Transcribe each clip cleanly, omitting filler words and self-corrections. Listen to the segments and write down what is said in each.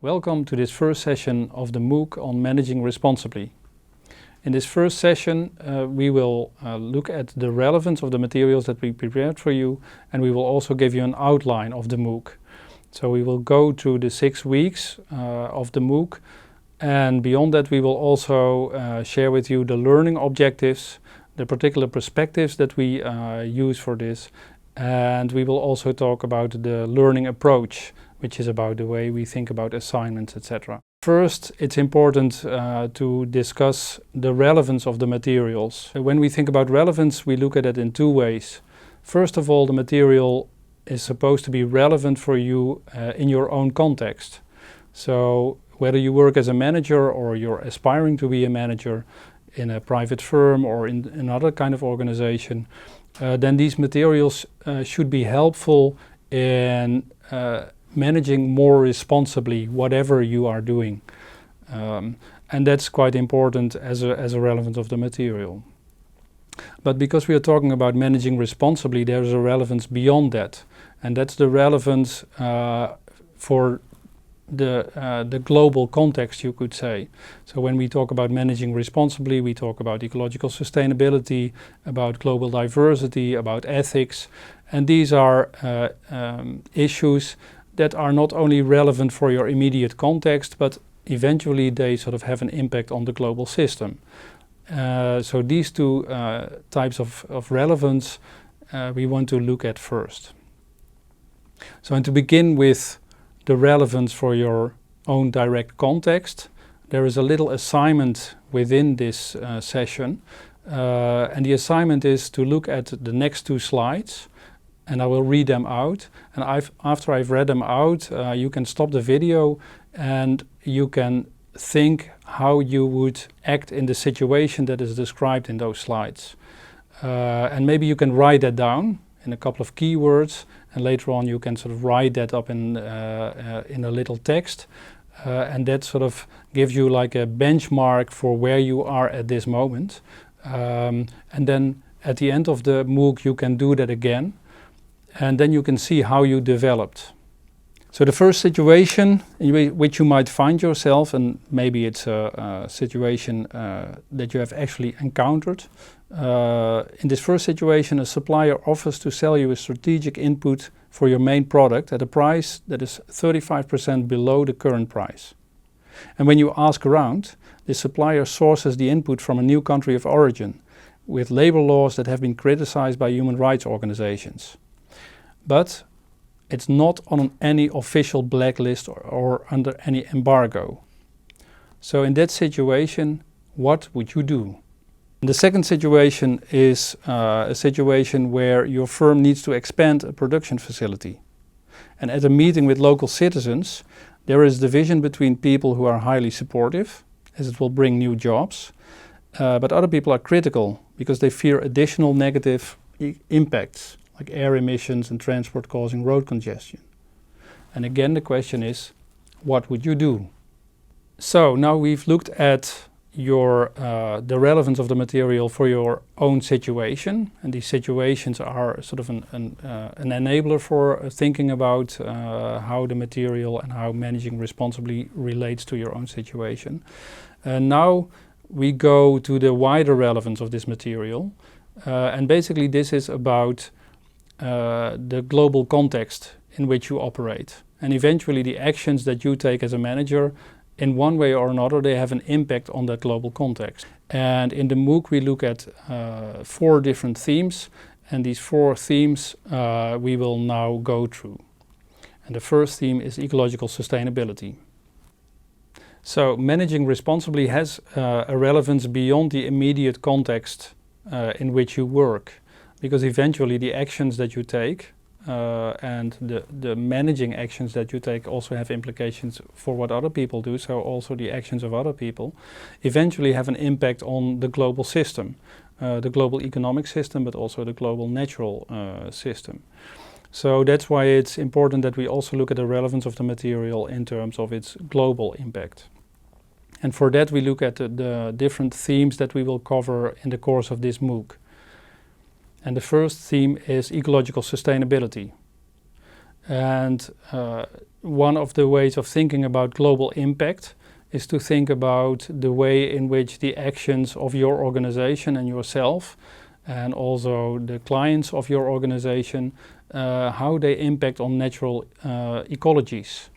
Welcome to this first session of the MOOC on managing responsibly. In this first session we will look at the relevance of the materials that we prepared for you, and we will also give you an outline of the MOOC. So we will go through the 6 weeks of the MOOC, and beyond that we will also share with you the learning objectives, the particular perspectives that we use for this, and we will also talk about the learning approach, which is about the way we think about assignments, etc. First, it's important to discuss the relevance of the materials. When we think about relevance, we look at it in 2 ways. First of all, the material is supposed to be relevant for you in your own context. So whether you work as a manager or you're aspiring to be a manager in a private firm or in another kind of organization, then these materials should be helpful in managing more responsibly whatever you are doing. And that's quite important as a relevance of the material. But because we are talking about managing responsibly, there's a relevance beyond that. And that's the relevance for the global context, you could say. So when we talk about managing responsibly, we talk about ecological sustainability, about global diversity, about ethics. And these are issues that are not only relevant for your immediate context, but eventually they sort of have an impact on the global system. So these 2 types of relevance we want to look at first. So and to begin with the relevance for your own direct context, there is a little assignment within this session, and the assignment is to look at the next 2 slides, and I will read them out, and after I've read them out, you can stop the video and you can think how you would act in the situation that is described in those slides. And maybe you can write that down in a couple of keywords, and later on you can sort of write that up in a little text, and that sort of gives you like a benchmark for where you are at this moment. And then at the end of the MOOC you can do that again, and then you can see how you developed. So the first situation in which you might find yourself, and maybe it's a situation that you have actually encountered. In this first situation, a supplier offers to sell you a strategic input for your main product at a price that is 35% below the current price. And when you ask around, the supplier sources the input from a new country of origin with labor laws that have been criticized by human rights organizations. But it's not on any official blacklist or under any embargo. So in that situation, what would you do? The second situation is a situation where your firm needs to expand a production facility. And at a meeting with local citizens, there is division between people who are highly supportive, as it will bring new jobs, but other people are critical because they fear additional negative impacts, like air emissions and transport causing road congestion. And again, the question is, what would you do? So now we've looked at the relevance of the material for your own situation, and these situations are sort of an enabler for thinking about how the material and how managing responsibly relates to your own situation. And now we go to the wider relevance of this material, and basically this is about the global context in which you operate, and eventually the actions that you take as a manager, in one way or another, they have an impact on that global context. And in the MOOC we look at 4 different themes, and these 4 themes we will now go through. And the first theme is ecological sustainability. So managing responsibly has a relevance beyond the immediate context in which you work, because eventually the actions that you take and the managing actions that you take also have implications for what other people do, so also the actions of other people eventually have an impact on the global system, the global economic system, but also the global natural system. So that's why it's important that we also look at the relevance of the material in terms of its global impact. And for that we look at the different themes that we will cover in the course of this MOOC. And the first theme is ecological sustainability. And one of the ways of thinking about global impact is to think about the way in which the actions of your organization and yourself, and also the clients of your organization, how they impact on natural ecologies.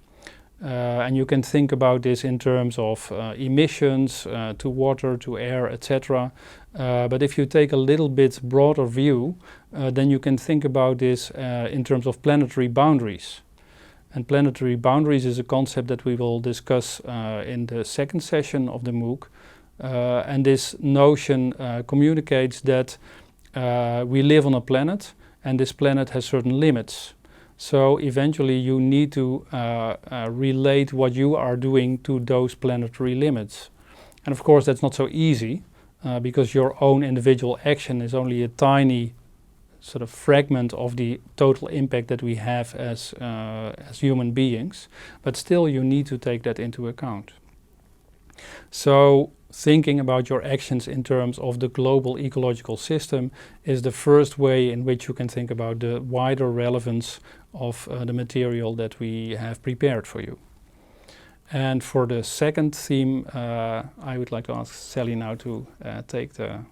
And you can think about this in terms of emissions to water, to air, etc. But if you take a little bit broader view, then you can think about this in terms of planetary boundaries. And planetary boundaries is a concept that we will discuss in the second session of the MOOC. And this notion communicates that we live on a planet, and this planet has certain limits. So eventually you need to relate what you are doing to those planetary limits. And of course that's not so easy because your own individual action is only a tiny sort of fragment of the total impact that we have as human beings. But still you need to take that into account. So thinking about your actions in terms of the global ecological system is the first way in which you can think about the wider relevance of the material that we have prepared for you. And for the second theme, I would like to ask Sally now to take the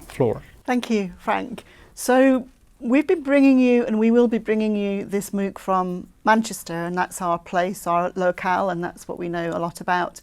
floor. Thank you, Frank. So we've been bringing you, and we will be bringing you, this MOOC from Manchester, and that's our place, our locale, and that's what we know a lot about.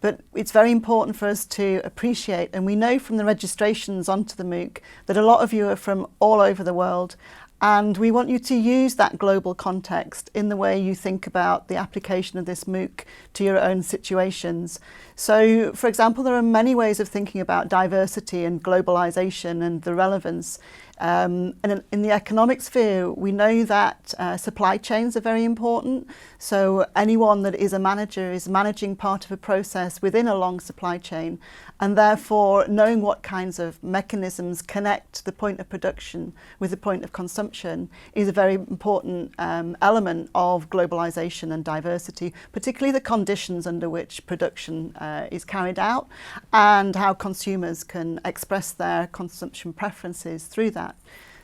But it's very important for us to appreciate, and we know from the registrations onto the MOOC that a lot of you are from all over the world, and we want you to use that global context in the way you think about the application of this MOOC to your own situations. So, for example, there are many ways of thinking about diversity and globalization and the relevance. And in the economic sphere, we know that supply chains are very important. So anyone that is a manager is managing part of a process within a long supply chain. And therefore, knowing what kinds of mechanisms connect the point of production with the point of consumption is a very important element of globalization and diversity, particularly the conditions under which production is carried out and how consumers can express their consumption preferences through that.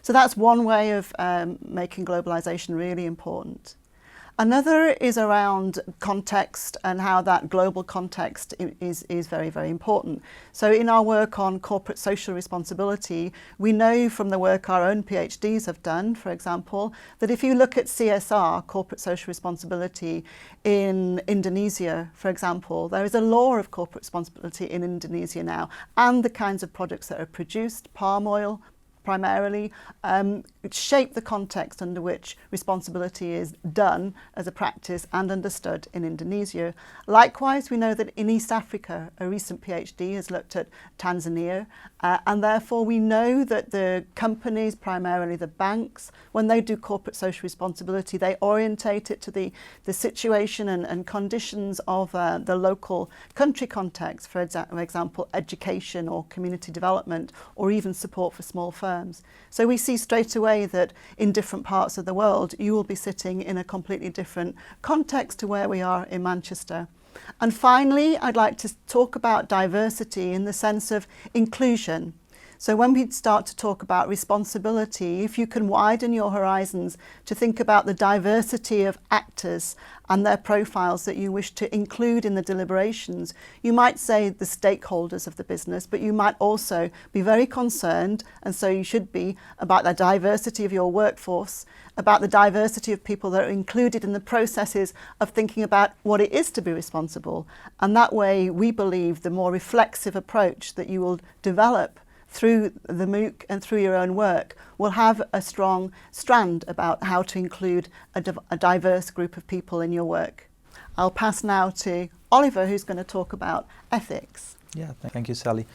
So that's one way of making globalization really important. Another is around context and how that global context is very, very important. So in our work on corporate social responsibility, we know from the work our own PhDs have done, for example, that if you look at CSR, corporate social responsibility, in Indonesia, for example, there is a law of corporate responsibility in Indonesia now, and the kinds of products that are produced, palm oil, primarily, shape the context under which responsibility is done as a practice and understood in Indonesia. Likewise, we know that in East Africa, a recent PhD has looked at Tanzania, and therefore we know that the companies, primarily the banks, when they do corporate social responsibility, they orientate it to the situation and conditions of the local country context, for example, education or community development, or even support for small firms. So we see straight away that in different parts of the world, you will be sitting in a completely different context to where we are in Manchester. And finally, I'd like to talk about diversity in the sense of inclusion. So when we start to talk about responsibility, if you can widen your horizons to think about the diversity of actors and their profiles that you wish to include in the deliberations, you might say the stakeholders of the business, but you might also be very concerned, and so you should be, about the diversity of your workforce, about the diversity of people that are included in the processes of thinking about what it is to be responsible. And that way, we believe the more reflexive approach that you will develop through the MOOC and through your own work will have a strong strand about how to include a diverse group of people in your work. I'll pass now to Oliver, who's going to talk about ethics. Yeah, thank you, Sally.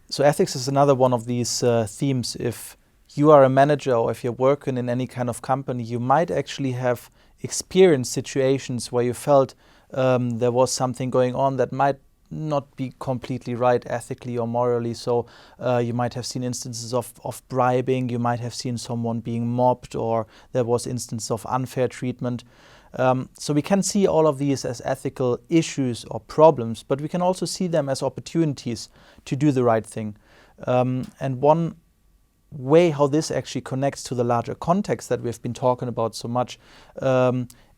So ethics is another one of these themes. If you are a manager or if you're working in any kind of company, you might actually have experienced situations where you felt there was something going on that might not be completely right ethically or morally. So you might have seen instances of bribing, you might have seen someone being mobbed, or there was instances of unfair treatment. So we can see all of these as ethical issues or problems, but we can also see them as opportunities to do the right thing. And one way how this actually connects to the larger context that we've been talking about so much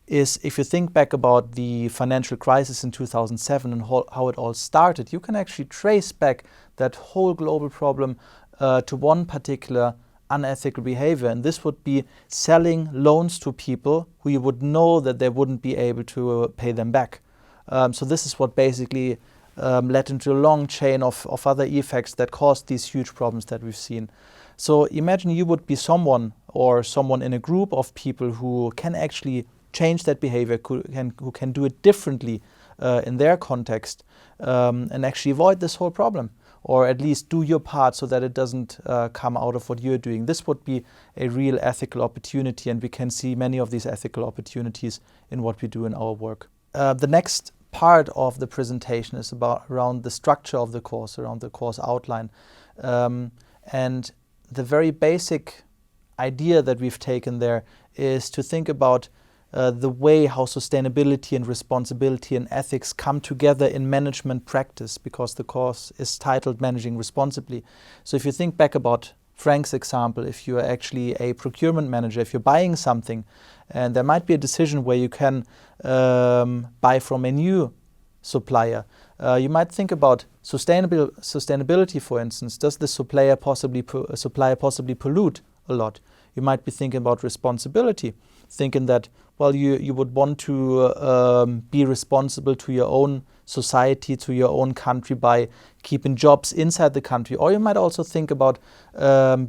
is if you think back about the financial crisis in 2007 and how it all started, you can actually trace back that whole global problem to one particular unethical behavior, and this would be selling loans to people who you would know that they wouldn't be able to pay them back. So this is what basically led into a long chain of other effects that caused these huge problems that we've seen. So imagine you would be someone in a group of people who can actually change that behavior, who can do it differently in their context, and actually avoid this whole problem, or at least do your part so that it doesn't come out of what you're doing. This would be a real ethical opportunity, and we can see many of these ethical opportunities in what we do in our work. The next part of the presentation is around the structure of the course, around the course outline. And the very basic idea that we've taken there is to think about the way how sustainability and responsibility and ethics come together in management practice, because the course is titled Managing Responsibly. So if you think back about Frank's example, if you're actually a procurement manager, if you're buying something, and there might be a decision where you can buy from a new supplier, you might think about sustainability, for instance. Does the supplier possibly pollute a lot? You might be thinking about responsibility, thinking that, well, you would want to be responsible to your own society, to your own country by keeping jobs inside the country. Or you might also think about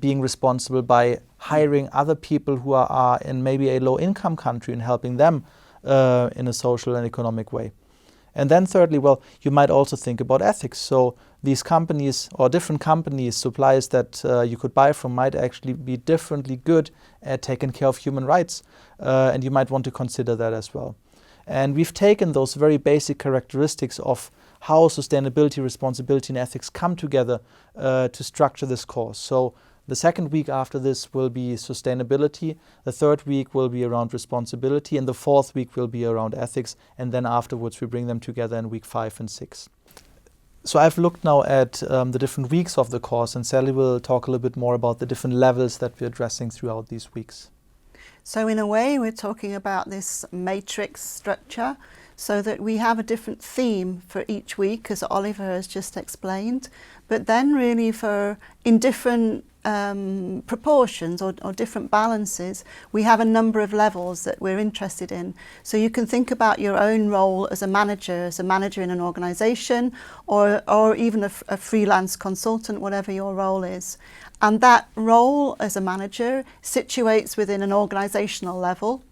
being responsible by hiring other people who are in maybe a low-income country and helping them in a social and economic way. And then thirdly, well, you might also think about ethics. So these companies or different companies, suppliers that you could buy from might actually be differently good at taking care of human rights. And you might want to consider that as well. And we've taken those very basic characteristics of how sustainability, responsibility, and ethics come together to structure this course. So the second week after this will be sustainability, the third week will be around responsibility, and the fourth week will be around ethics, and then afterwards we bring them together in week 5 and 6. So I've looked now at the different weeks of the course, and Sally will talk a little bit more about the different levels that we're addressing throughout these weeks. So in a way, we're talking about this matrix structure so that we have a different theme for each week, as Oliver has just explained, but then really in different proportions or different balances, we have a number of levels that we're interested in. So you can think about your own role as a manager in an organisation, or even a freelance consultant, whatever your role is. And that role as a manager situates within an organisational level.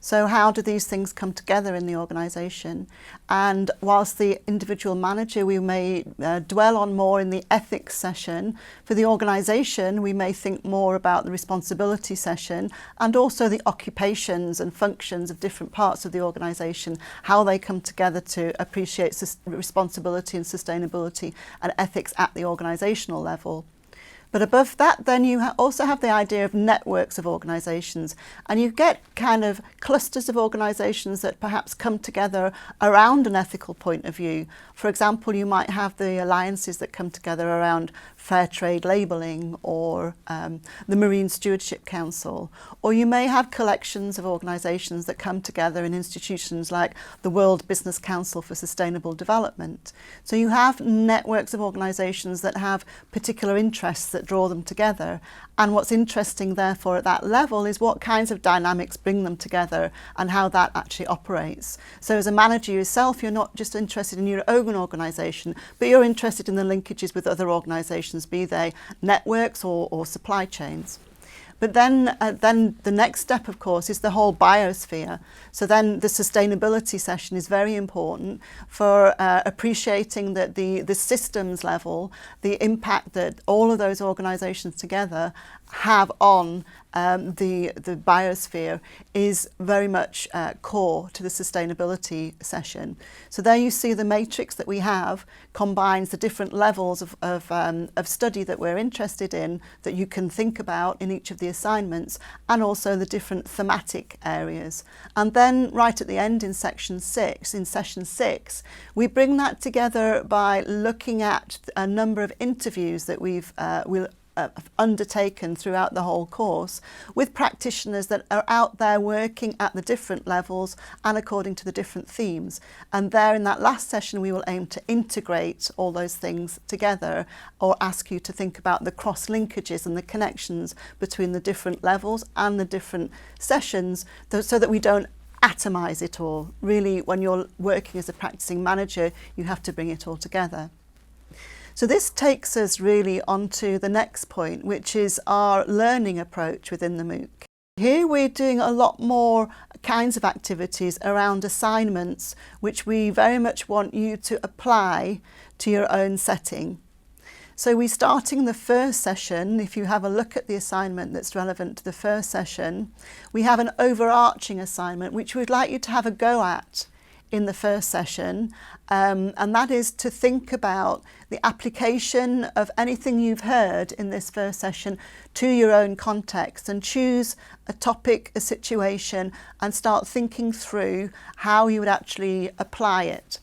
So how do these things come together in the organisation? And whilst the individual manager we may dwell on more in the ethics session, for the organisation we may think more about the responsibility session, and also the occupations and functions of different parts of the organisation, how they come together to appreciate responsibility and sustainability and ethics at the organisational level. But above that, then you also have the idea of networks of organisations, and you get kind of clusters of organisations that perhaps come together around an ethical point of view. For example, you might have the alliances that come together around fair trade labelling, or the Marine Stewardship Council, or you may have collections of organisations that come together in institutions like the World Business Council for Sustainable Development. So you have networks of organisations that have particular interests that draw them together, and what's interesting therefore at that level is what kinds of dynamics bring them together and how that actually operates. So as a manager yourself, you're not just interested in your own organisation, but you're interested in the linkages with other organisations, be they networks or supply chains. But then the next step, of course, is the whole biosphere. So then the sustainability session is very important for appreciating that the systems level, the impact that all of those organisations together have on the biosphere is very much core to the sustainability session. So there you see the matrix that we have combines the different levels of study that we're interested in, that you can think about in each of the assignments, and also the different thematic areas. And then right at the end in session 6, we bring that together by looking at a number of interviews that we'll undertaken throughout the whole course with practitioners that are out there working at the different levels and according to the different themes. And there in that last session we will aim to integrate all those things together, or ask you to think about the cross linkages and the connections between the different levels and the different sessions, so that we don't atomize it all. Really, when you're working as a practicing manager, you have to bring it all together. So this takes us really onto the next point, which is our learning approach within the MOOC. Here we're doing a lot more kinds of activities around assignments, which we very much want you to apply to your own setting. So we're starting the first session. If you have a look at the assignment that's relevant to the first session, we have an overarching assignment which we'd like you to have a go at in the first session, and that is to think about the application of anything you've heard in this first session to your own context, and choose a topic, a situation, and start thinking through how you would actually apply it.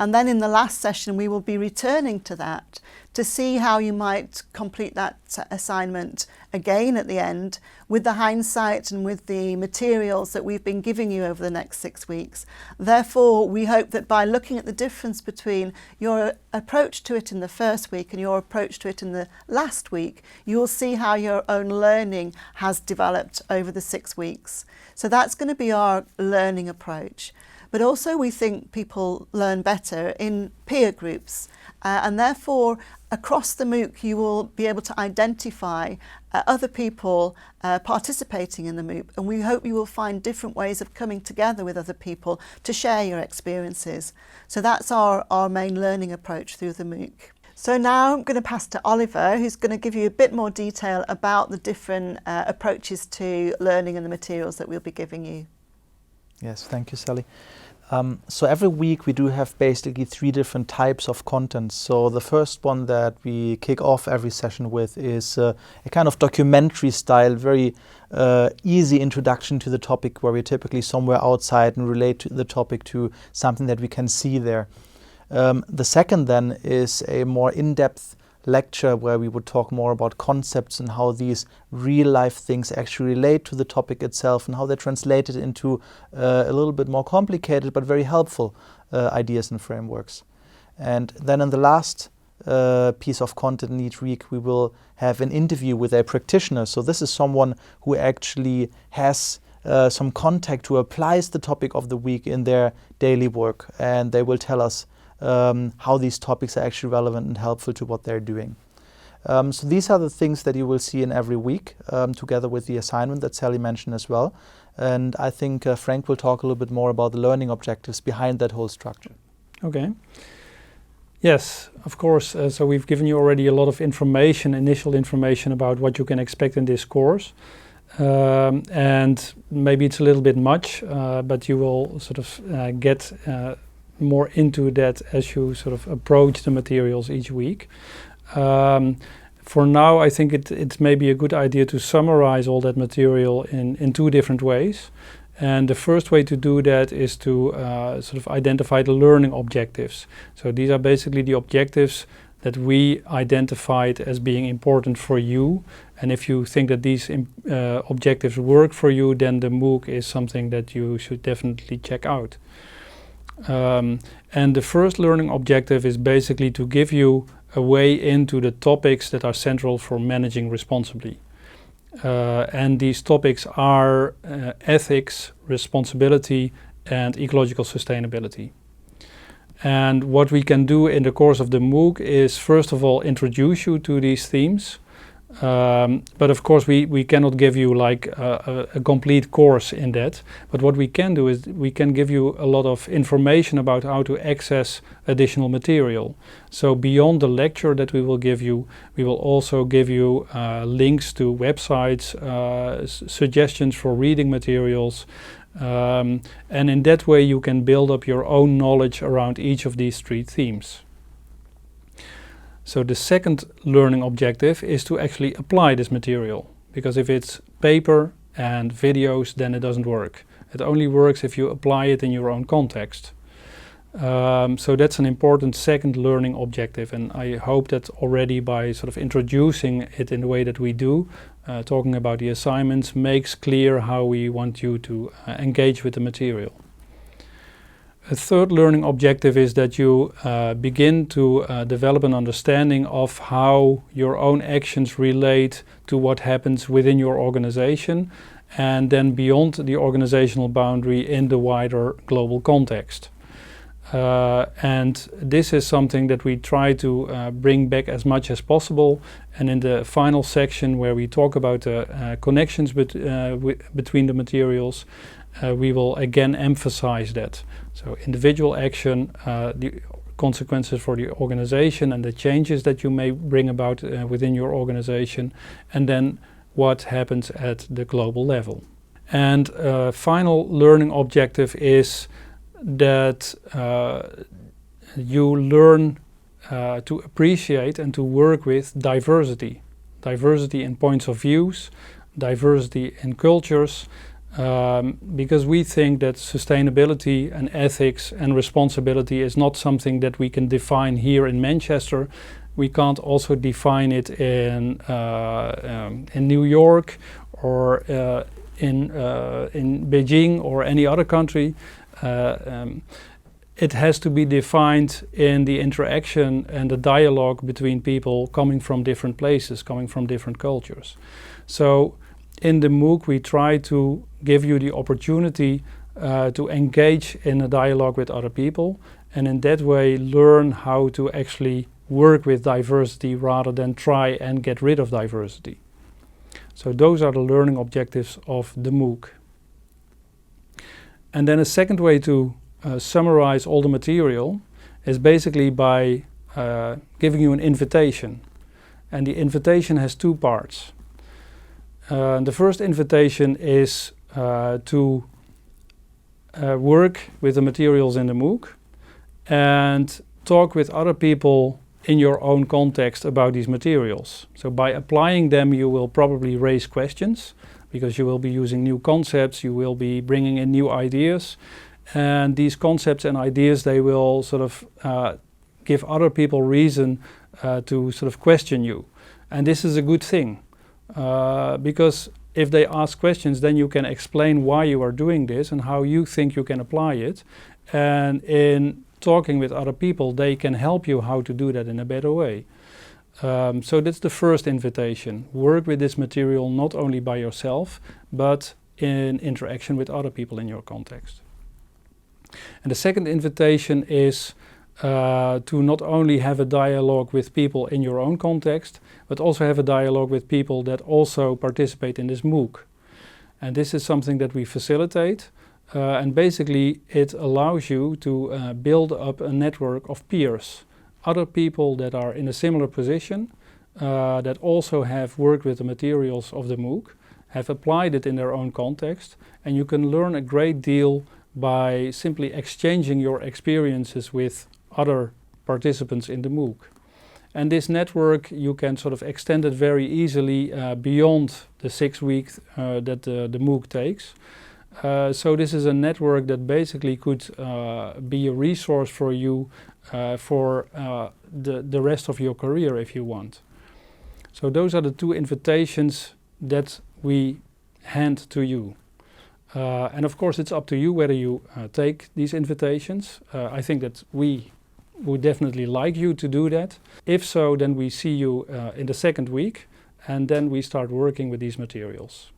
And then in the last session we will be returning to that to see how you might complete that assignment again at the end, with the hindsight and with the materials that we've been giving you over the next 6 weeks. Therefore, we hope that by looking at the difference between your approach to it in the first week and your approach to it in the last week, you will see how your own learning has developed over the 6 weeks. So that's going to be our learning approach. But also we think people learn better in peer groups, and therefore across the MOOC you will be able to identify other people participating in the MOOC, and we hope you will find different ways of coming together with other people to share your experiences. So that's our main learning approach through the MOOC. So now I'm going to pass to Oliver, who's going to give you a bit more detail about the different approaches to learning and the materials that we'll be giving you. Yes, thank you, Sally. So every week we do have basically 3 different types of content. So the first one that we kick off every session with is a kind of documentary style, very easy introduction to the topic, where we're typically somewhere outside and relate to the topic to something that we can see there. The second then is a more in-depth lecture where we would talk more about concepts and how these real-life things actually relate to the topic itself, and how they're translated into a little bit more complicated but very helpful ideas and frameworks. And then in the last piece of content in each week, we will have an interview with a practitioner. So this is someone who actually has some contact, who applies the topic of the week in their daily work, and they will tell us how these topics are actually relevant and helpful to what they're doing. So these are the things that you will see in every week, together with the assignment that Sally mentioned as well. And I think Frank will talk a little bit more about the learning objectives behind that whole structure. Okay. Yes, of course. So we've given you already a lot of information, initial information about what you can expect in this course. And maybe it's a little bit much, but you will sort of get more into that as you sort of approach the materials each week. For now, I think it's maybe a good idea to summarize all that material in 2 different ways. And the first way to do that is to sort of identify the learning objectives. So these are basically the objectives that we identified as being important for you. And if you think that these objectives work for you, then the MOOC is something that you should definitely check out. And the first learning objective is basically to give you a way into the topics that are central for managing responsibly. And these topics are ethics, responsibility, and ecological sustainability. And what we can do in the course of the MOOC is, first of all, introduce you to these themes. But of course we cannot give you like a complete course in that. But what we can do is we can give you a lot of information about how to access additional material. So beyond the lecture that we will give you, we will also give you links to websites, suggestions for reading materials, and in that way you can build up your own knowledge around each of these 3 themes. So the second learning objective is to actually apply this material, because if it's paper and videos, then it doesn't work. It only works if you apply it in your own context. So that's an important second learning objective, and I hope that already by sort of introducing it in the way that we do, talking about the assignments, makes clear how we want you to engage with the material. A third learning objective is that you begin to develop an understanding of how your own actions relate to what happens within your organization and then beyond the organizational boundary in the wider global context. And this is something that we try to bring back as much as possible. And in the final section where we talk about the connections between the materials, we will again emphasize that. So individual action, the consequences for the organization and the changes that you may bring about within your organization, and then what happens at the global level. And final learning objective is that you learn to appreciate and to work with diversity. Diversity in points of views, diversity in cultures, because we think that sustainability and ethics and responsibility is not something that we can define here in Manchester. We can't also define it in New York or in Beijing or any other country. It has to be defined in the interaction and the dialogue between people coming from different places, coming from different cultures. So in the MOOC we try to give you the opportunity to engage in a dialogue with other people, and in that way learn how to actually work with diversity rather than try and get rid of diversity. So those are the learning objectives of the MOOC. And then a second way to summarize all the material is basically by giving you an invitation. And the invitation has two parts. The first invitation is to work with the materials in the MOOC and talk with other people in your own context about these materials. So by applying them you will probably raise questions, because you will be using new concepts, you will be bringing in new ideas, and these concepts and ideas, they will sort of give other people reason to sort of question you. And this is a good thing, because if they ask questions, then you can explain why you are doing this and how you think you can apply it. And in talking with other people, they can help you how to do that in a better way. So that's the first invitation. Work with this material not only by yourself, but in interaction with other people in your context. And the second invitation is to not only have a dialogue with people in your own context, but also have a dialogue with people that also participate in this MOOC. And this is something that we facilitate. And basically it allows you to build up a network of peers. Other people that are in a similar position, that also have worked with the materials of the MOOC, have applied it in their own context, and you can learn a great deal by simply exchanging your experiences with other participants in the MOOC. And this network, you can sort of extend it very easily beyond the 6 weeks that the MOOC takes. So this is a network that basically could be a resource for you for the rest of your career if you want. So those are the two invitations that we hand to you. And of course it's up to you whether you take these invitations. I think that we would definitely like you to do that. If so, then we see you in the second week, and then we start working with these materials.